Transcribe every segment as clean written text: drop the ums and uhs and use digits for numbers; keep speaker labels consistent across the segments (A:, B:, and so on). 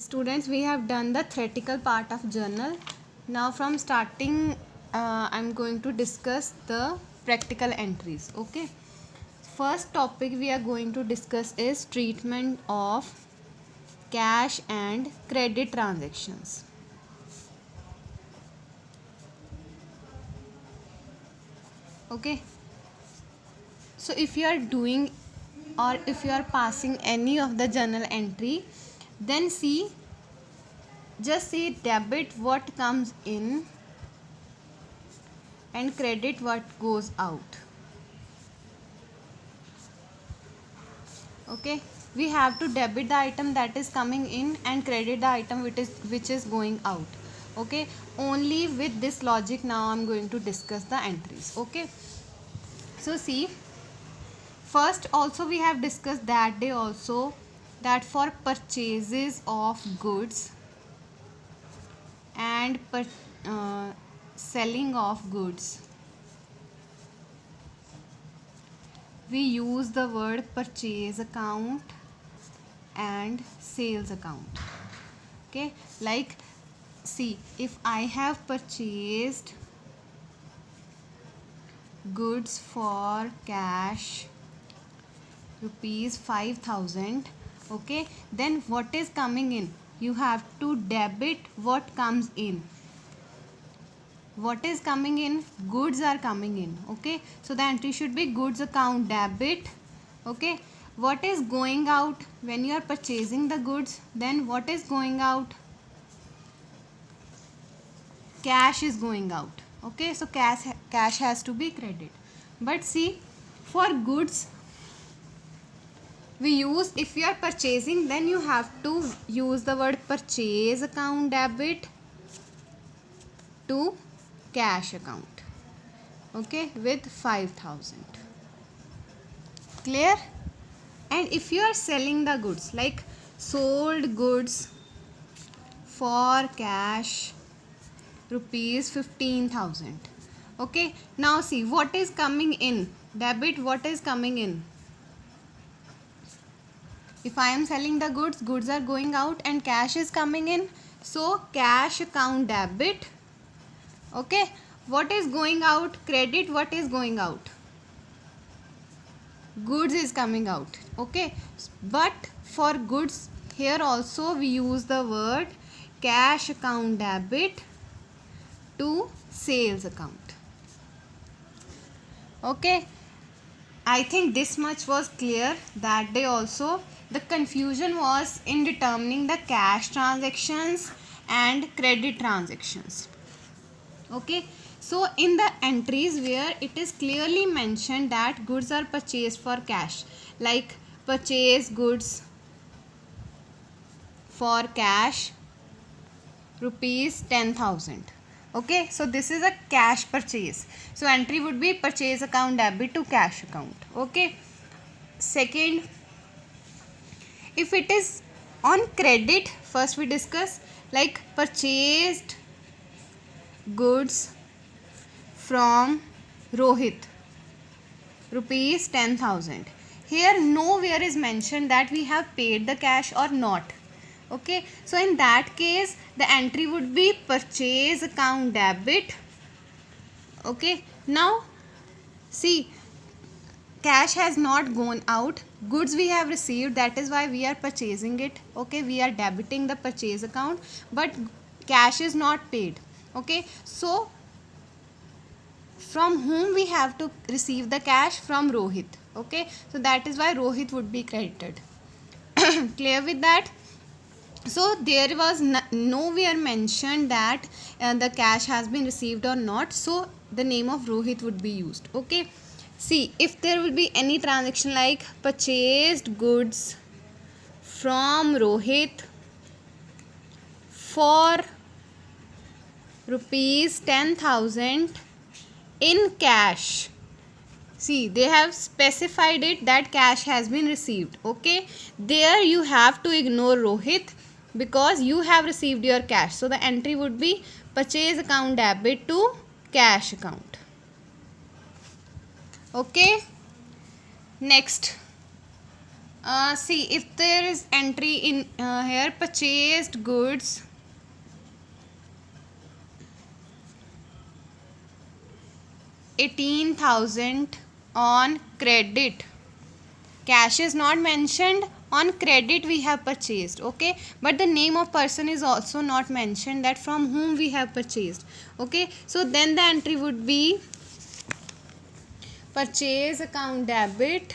A: Students, we have done the theoretical part of journal. Now from starting I'm going to discuss the practical entries. Okay, first topic we are going to discuss is treatment of cash and credit transactions. Okay, so if you are doing or if you are passing any of the journal entry, then just see debit what comes in and credit what goes out. Okay, we have to debit the item that is coming in and credit the item which is going out. Okay, only with this logic now I'm going to discuss the entries. Okay, so see, first also we have discussed that day also that for purchases of goods and selling of goods, we use the word purchase account and sales account. Okay, like see, if I have purchased goods for cash rupees 5,000, okay, then what is coming in? You have to debit what comes in. What is coming in? Goods are coming in. Okay, so the entry should be goods account debit. Okay, what is going out when you are purchasing the goods? Then what is going out? Cash is going out. Okay, so cash has to be credit. But see, for goods we use, if you are purchasing, then you have to use the word purchase account debit to cash account. Okay, with 5,000. Clear? And if you are selling the goods, like sold goods for cash rupees 15,000. Okay, now see what is coming in. Debit what is coming in. If I am selling the goods are going out and cash is coming in. So cash account debit. Okay, what is going out? Credit what is going out? Goods is coming out. Okay, but for goods here also we use the word cash account debit to sales account. Okay, I think this much was clear that day also. The confusion was in determining the cash transactions and credit transactions. Okay, so in the entries where it is clearly mentioned that goods are purchased for cash, like purchase goods for cash rupees 10,000. Okay, so this is a cash purchase, so entry would be purchase account debit to cash account. Okay, second, if it is on credit, first we discuss like purchased goods from Rohit rupees 10,000. Here nowhere is mentioned that we have paid the cash or not. Okay, so in that case the entry would be purchase account debit. Okay, now see, cash has not gone out, goods we have received, that is why we are purchasing it. Okay, we are debiting the purchase account, but cash is not paid. Okay, so from whom we have to receive the cash? From Rohit. Okay, so that is why Rohit would be credited. Clear with that? So there was nowhere mentioned that the cash has been received or not, so the name of Rohit would be used. Okay, see, if there will be any transaction like purchased goods from Rohit for rupees 10,000 in cash, see, they have specified it that cash has been received. Okay, there you have to ignore Rohit because you have received your cash, so the entry would be purchase account debit to cash account. Okay, next, See, if there is entry in here, purchased goods 18,000 on credit. Cash is not mentioned, on credit we have purchased, okay, but the name of person is also not mentioned, that from whom we have purchased, okay. So then the entry would be purchase account debit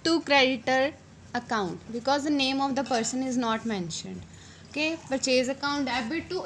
A: to creditor account, because the name of the person is not mentioned, okay. Purchase account debit to